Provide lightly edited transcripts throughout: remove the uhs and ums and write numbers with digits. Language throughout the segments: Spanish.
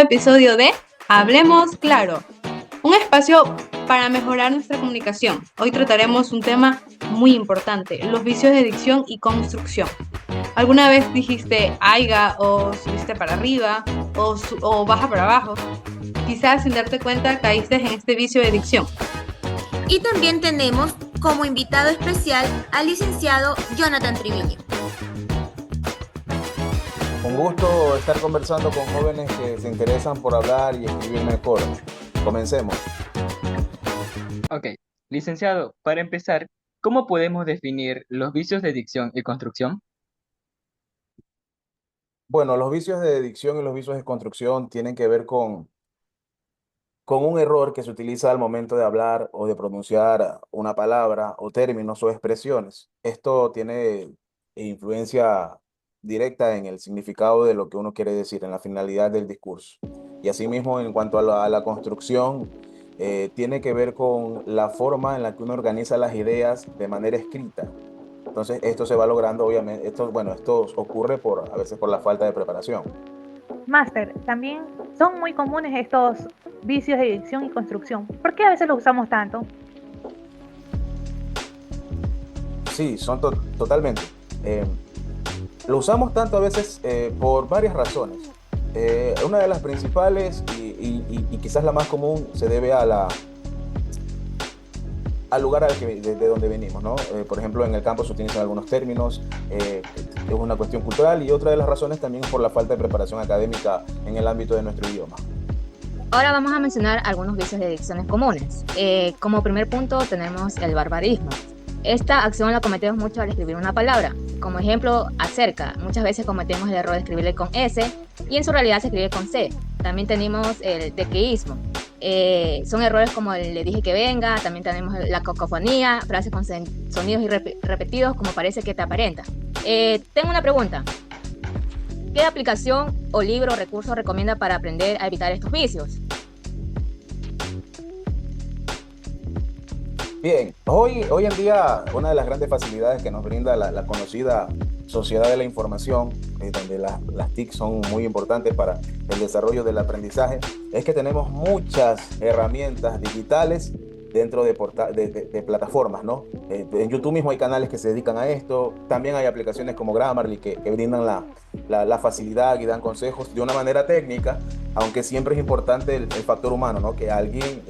episodio de Hablemos Claro, un espacio para mejorar nuestra comunicación. Hoy trataremos un tema muy importante, los vicios de dicción y construcción. ¿Alguna vez dijiste aiga o subiste para arriba o baja para abajo? Quizás sin darte cuenta caíste en este vicio de dicción. Y también tenemos como invitado especial al licenciado Jonathan Triviño. Un gusto estar conversando con jóvenes que se interesan por hablar y escribir mejor. Comencemos. Ok, licenciado, para empezar, ¿cómo podemos definir los vicios de dicción y construcción? Bueno, los vicios de dicción y los vicios de construcción tienen que ver con un error que se utiliza al momento de hablar o de pronunciar una palabra o términos o expresiones. Esto tiene influencia directa en el significado de lo que uno quiere decir, en la finalidad del discurso. Y asimismo, en cuanto a la construcción, tiene que ver con la forma en la que uno organiza las ideas de manera escrita. Entonces, esto se va logrando, obviamente, esto ocurre a veces por la falta de preparación. Máster, también son muy comunes estos vicios de dicción y construcción. ¿Por qué a veces los usamos tanto? Sí, totalmente. Lo usamos tanto a veces por varias razones. Una de las principales y quizás la más común se debe al lugar de donde venimos, ¿no? Por ejemplo, en el campo se utilizan algunos términos, es una cuestión cultural, y otra de las razones también es por la falta de preparación académica en el ámbito de nuestro idioma. Ahora vamos a mencionar algunos vicios de dicciones comunes. Como primer punto tenemos el barbarismo. Esta acción la cometemos mucho al escribir una palabra. Como ejemplo, acerca. Muchas veces cometemos el error de escribirle con S y en su realidad se escribe con C. También tenemos el tequeísmo. Son errores como el le dije que venga. También tenemos la cacofonía, frases con sonidos repetidos como parece que te aparenta. Tengo una pregunta. ¿Qué aplicación o libro o recurso recomienda para aprender a evitar estos vicios? Bien, hoy en día una de las grandes facilidades que nos brinda la conocida sociedad de la información, donde las TIC son muy importantes para el desarrollo del aprendizaje, es que tenemos muchas herramientas digitales dentro de plataformas, ¿no? En YouTube mismo hay canales que se dedican a esto. También hay aplicaciones como Grammarly que brindan la facilidad y dan consejos de una manera técnica, aunque siempre es importante el factor humano, ¿no? Que alguien,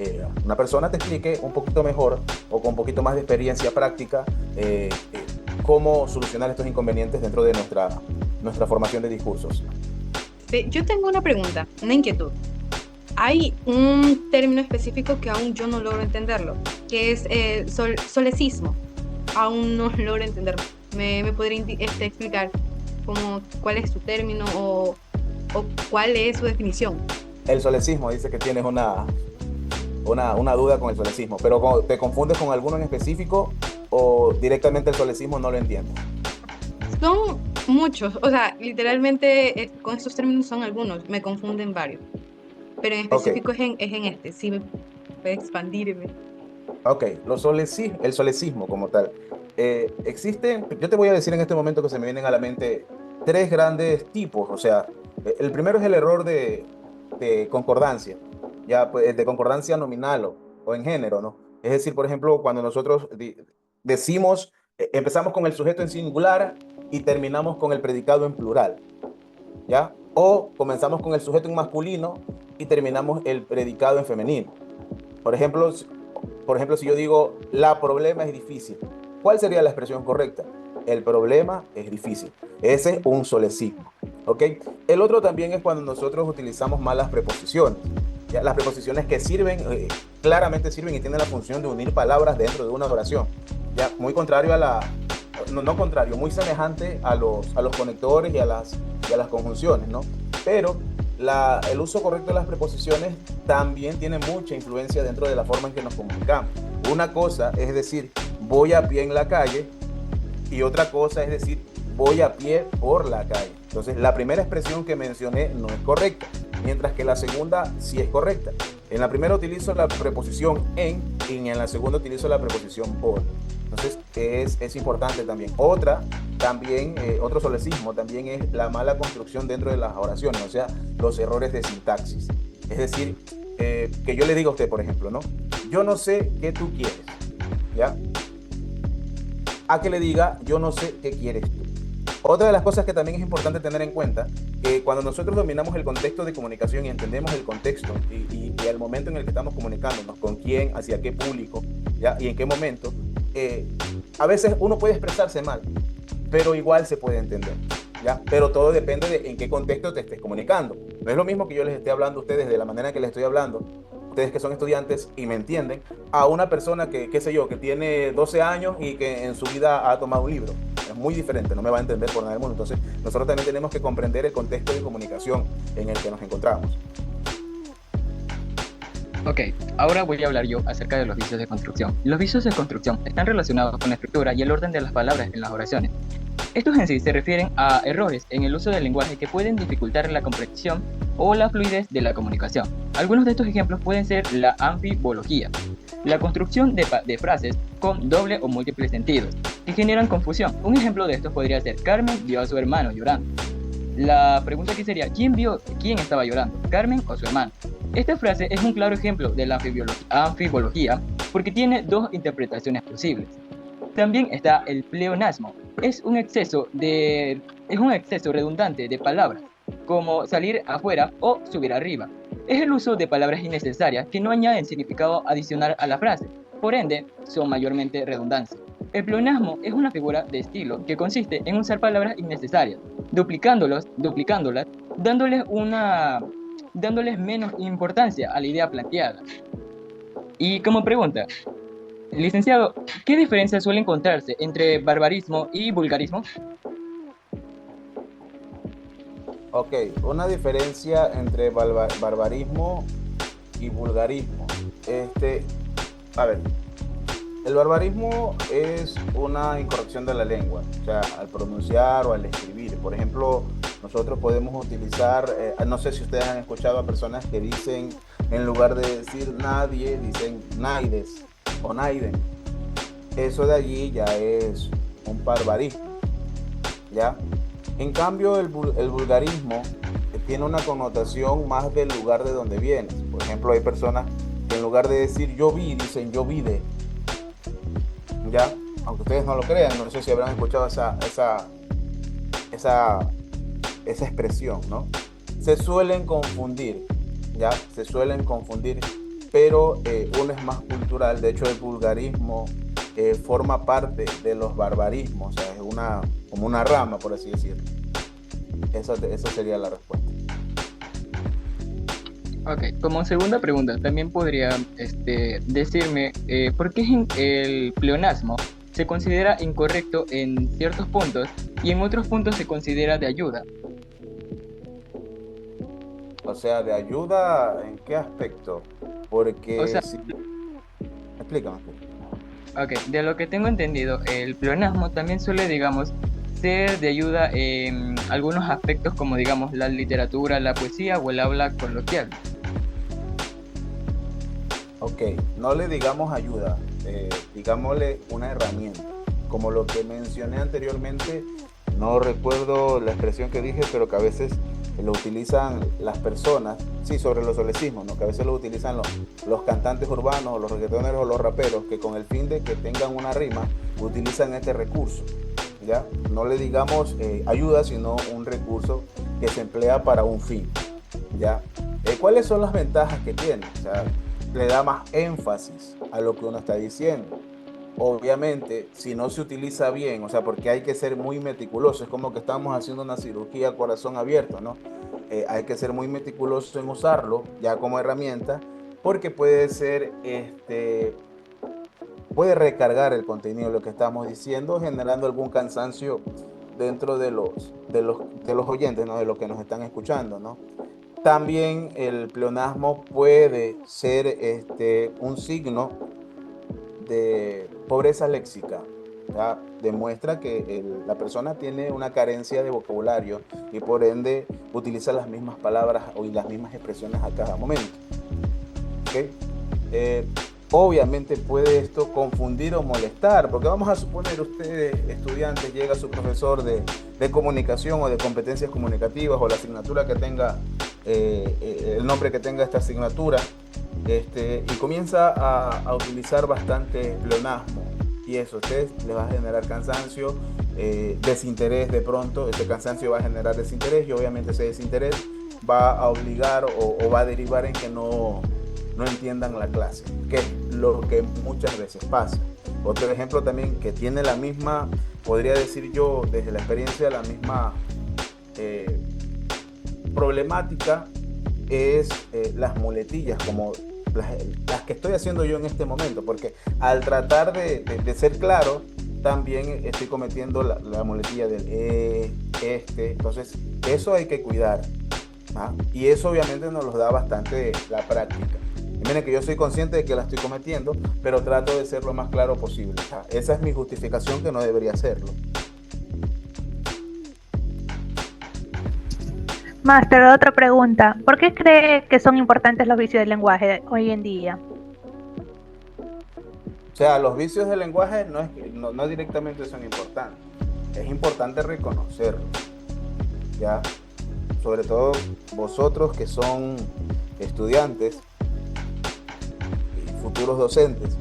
una persona te explique un poquito mejor o con un poquito más de experiencia práctica cómo solucionar estos inconvenientes dentro de nuestra formación de discursos. Yo tengo una pregunta, una inquietud. Hay un término específico que aún yo no logro entenderlo, que es solecismo. Aún no logro entenderlo. ¿Me podría explicar cuál es su término o cuál es su definición? El solecismo, dice que tienes una duda con el solecismo, pero ¿te confundes con alguno en específico o directamente el solecismo no lo entiendes? Son muchos, o sea, literalmente con estos términos son algunos, me confunden varios. Pero en específico okay. es en este, sí me puede expandirme. Ok, el solecismo como tal. Existen, yo te voy a decir en este momento que se me vienen a la mente tres grandes tipos. O sea, el primero es el error de concordancia, ya, pues, de concordancia nominal o en género, ¿no? Es decir, por ejemplo, cuando nosotros decimos, empezamos con el sujeto en singular y terminamos con el predicado en plural, ¿ya? O comenzamos con el sujeto en masculino y terminamos el predicado en femenino. Por ejemplo, si yo digo, la problema es difícil, ¿cuál sería la expresión correcta? El problema es difícil. Ese es un solecismo, ¿ok? El otro también es cuando nosotros utilizamos mal las preposiciones. ¿Ya? Las preposiciones que claramente sirven y tienen la función de unir palabras dentro de una oración. ¿Ya? Muy contrario muy semejante a los conectores y a las conjunciones, ¿no? Pero el uso correcto de las preposiciones también tiene mucha influencia dentro de la forma en que nos comunicamos. Una cosa es decir, voy a pie en la calle, y otra cosa es decir, voy a pie por la calle. Entonces, la primera expresión que mencioné no es correcta, mientras que la segunda sí es correcta. En la primera utilizo la preposición en, y en la segunda utilizo la preposición por. Entonces, es importante también. Otra También otro solecismo también es la mala construcción dentro de las oraciones, o sea, los errores de sintaxis. Es decir, que yo le diga a usted, por ejemplo, ¿no? Yo no sé qué tú quieres, ¿ya? A que le diga, yo no sé qué quieres tú. Otra de las cosas que también es importante tener en cuenta, que cuando nosotros dominamos el contexto de comunicación y entendemos el contexto y el momento en el que estamos comunicándonos, con quién, hacia qué público, ¿ya? Y en qué momento, a veces uno puede expresarse mal, pero igual se puede entender, ¿ya? Pero todo depende de en qué contexto te estés comunicando. No es lo mismo que yo les esté hablando a ustedes de la manera que les estoy hablando, ustedes que son estudiantes y me entienden, a una persona que, qué sé yo, que tiene 12 años y que en su vida ha tomado un libro. Es muy diferente, no me va a entender por nada del mundo. Entonces, nosotros también tenemos que comprender el contexto de comunicación en el que nos encontramos. Ok, ahora voy a hablar yo acerca de los vicios de construcción. Los vicios de construcción están relacionados con la estructura y el orden de las palabras en las oraciones. Estos en sí se refieren a errores en el uso del lenguaje que pueden dificultar la comprensión o la fluidez de la comunicación. Algunos de estos ejemplos pueden ser la anfibología, la construcción de frases con doble o múltiples sentidos, que generan confusión. Un ejemplo de esto podría ser: Carmen vio a su hermano llorando. La pregunta aquí sería: ¿quién estaba llorando? ¿Carmen o su hermano? Esta frase es un claro ejemplo de la anfibología porque tiene dos interpretaciones posibles. También está el pleonasmo. Es un exceso redundante de palabras, como salir afuera o subir arriba. Es el uso de palabras innecesarias que no añaden significado adicional a la frase, por ende, son mayormente redundancias. El pleonasmo es una figura de estilo que consiste en usar palabras innecesarias, duplicándolas, dándoles menos importancia a la idea planteada. Y como pregunta, licenciado, ¿qué diferencia suele encontrarse entre barbarismo y vulgarismo? Ok, una diferencia entre barbarismo y vulgarismo. A ver, el barbarismo es una incorrección de la lengua, o sea, al pronunciar o al escribir. Por ejemplo, nosotros podemos utilizar, no sé si ustedes han escuchado a personas que dicen, en lugar de decir nadie, dicen naides o naiden. Eso de allí ya es un barbarismo, ¿ya? En cambio, el vulgarismo tiene una connotación más del lugar de donde vienes. Por ejemplo, hay personas que en lugar de decir yo vi, dicen yo vide, ¿ya? Aunque ustedes no lo crean, no sé si habrán escuchado esa expresión, ¿no? Se suelen confundir, ¿ya? Se suelen confundir, pero uno es más cultural. De hecho, el vulgarismo forma parte de los barbarismos, o sea, es como una rama, por así decirlo. Esa sería la respuesta. Ok, como segunda pregunta, también podría decirme por qué el pleonasmo se considera incorrecto en ciertos puntos y en otros puntos se considera de ayuda. O sea, ¿de ayuda en qué aspecto? Porque O sea, Explícame. ok, de lo que tengo entendido, el pleonasmo también suele, digamos, ser de ayuda en algunos aspectos como, digamos, la literatura, la poesía o el habla coloquial. Ok, no le digamos ayuda, digámosle una herramienta. Como lo que mencioné anteriormente, no recuerdo la expresión que dije, pero que a veces lo utilizan las personas, sí, sobre los solecismos, ¿no? Que a veces lo utilizan los cantantes urbanos, o los reggaetoneros o los raperos, que con el fin de que tengan una rima, utilizan este recurso, ¿ya? No le digamos ayuda, sino un recurso que se emplea para un fin, ¿ya? ¿Cuáles son las ventajas que tiene? O sea, le da más énfasis a lo que uno está diciendo. Obviamente, si no se utiliza bien, o sea, porque hay que ser muy meticuloso, es como que estamos haciendo una cirugía a corazón abierto, ¿no? Hay que ser muy meticuloso en usarlo ya como herramienta, porque puede ser, puede recargar el contenido de lo que estamos diciendo, generando algún cansancio dentro de los oyentes, ¿no? De los que nos están escuchando, ¿no? También el pleonasmo puede ser un signo de pobreza léxica, ¿ya? Demuestra que la persona tiene una carencia de vocabulario y por ende utiliza las mismas palabras y las mismas expresiones a cada momento. ¿Okay? obviamente puede esto confundir o molestar, porque vamos a suponer ustedes, estudiantes, llega su profesor de comunicación o de competencias comunicativas o la asignatura que tenga, el nombre que tenga esta asignatura, y comienza a utilizar bastante pleonasmo. Y eso a ustedes les va a generar cansancio, desinterés de pronto. Ese cansancio va a generar desinterés y obviamente ese desinterés va a obligar o va a derivar en que no entiendan la clase, que es lo que muchas veces pasa. Otro ejemplo también que tiene la misma, podría decir yo desde la experiencia, la misma problemática es las muletillas, como las que estoy haciendo yo en este momento, porque al tratar de ser claro, también estoy cometiendo la muletilla del entonces eso hay que cuidar. ¿Ah? Y eso obviamente nos lo da bastante la práctica. Y miren que yo soy consciente de que la estoy cometiendo, pero trato de ser lo más claro posible. O sea, esa es mi justificación, que no debería hacerlo. Máster, otra pregunta. ¿Por qué cree que son importantes los vicios del lenguaje hoy en día? O sea, los vicios del lenguaje no directamente son importantes. Es importante reconocerlos, ¿ya? Sobre todo vosotros que son estudiantes y futuros docentes.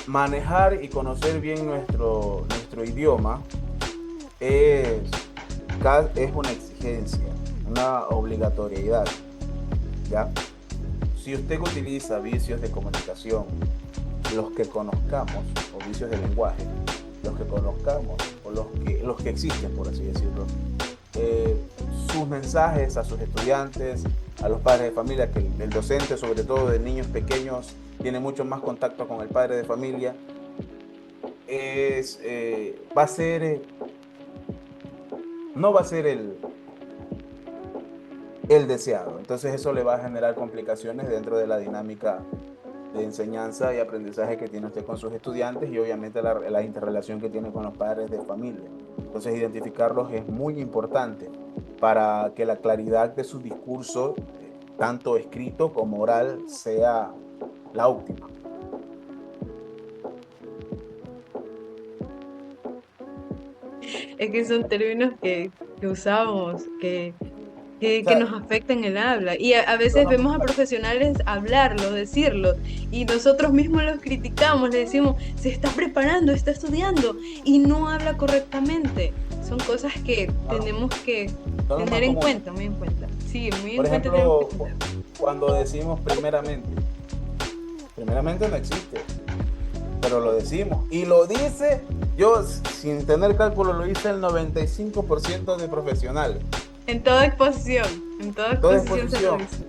Manejar y conocer bien nuestro idioma es una exigencia, una obligatoriedad, ¿ya? Si usted utiliza vicios de comunicación, los que conozcamos, o vicios de lenguaje, los que conozcamos, o los que existen, por así decirlo, sus mensajes a sus estudiantes, a los padres de familia, que el docente, sobre todo de niños pequeños, tiene mucho más contacto con el padre de familia, va a ser, no va a ser el deseado. Entonces eso le va a generar complicaciones dentro de la dinámica de enseñanza y aprendizaje que tiene usted con sus estudiantes, y obviamente la interrelación que tiene con los padres de familia. Entonces identificarlos es muy importante para que la claridad de su discurso, tanto escrito como oral, sea la óptima. Es que son términos que usamos, O que sea, nos afectan el habla. Y a yo veces no- vemos a profesionales hablarlo, decirlo, y nosotros mismos los criticamos, le decimos, se está preparando, está estudiando, y no habla correctamente. Son cosas que tenemos que son los más tener en comunes. cuenta, muy en cuenta. Sí, muy Por en cuenta tenemos que ejemplo, tener. cuando decimos primeramente no existe, pero lo decimos. Y lo dice, yo sin tener cálculo, lo dice el 95% de profesionales. En en toda Toda exposición se lo exposición. dice.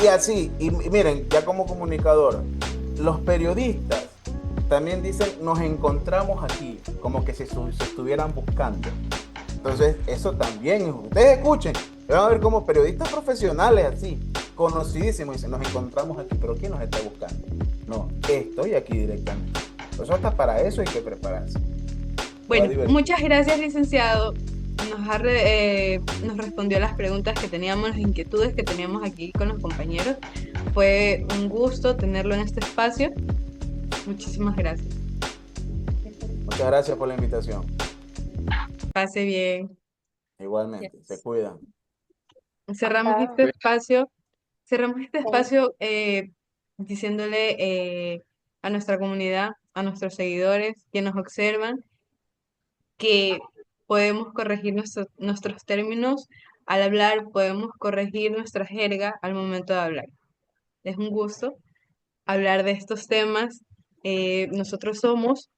Y así, y miren, ya como comunicador, los periodistas también dicen, nos encontramos aquí, como que se estuvieran buscando. Entonces, eso también, ustedes escuchen, van a ver como periodistas profesionales así, conocidísimos, dicen, nos encontramos aquí, pero ¿quién nos está buscando? No, estoy aquí directamente. Entonces, hasta para eso hay que prepararse. Se va a Bueno, divertir. muchas gracias, licenciado. Nos respondió a las preguntas que teníamos, las inquietudes que teníamos aquí con los compañeros. Fue un gusto tenerlo en este espacio. Muchísimas gracias. Muchas gracias por la invitación. Pase bien. Igualmente, se cuidan. Cerramos este espacio. Cerramos este espacio diciéndole a nuestra comunidad, a nuestros seguidores que nos observan, que podemos corregir nuestros términos al hablar, podemos corregir nuestra jerga al momento de hablar. Es un gusto hablar de estos temas. Nosotros somos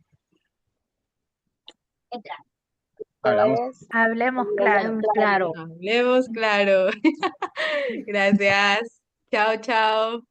Hablamos. Hablemos claro. Claro. Hablemos Claro. Gracias. Chao, chao.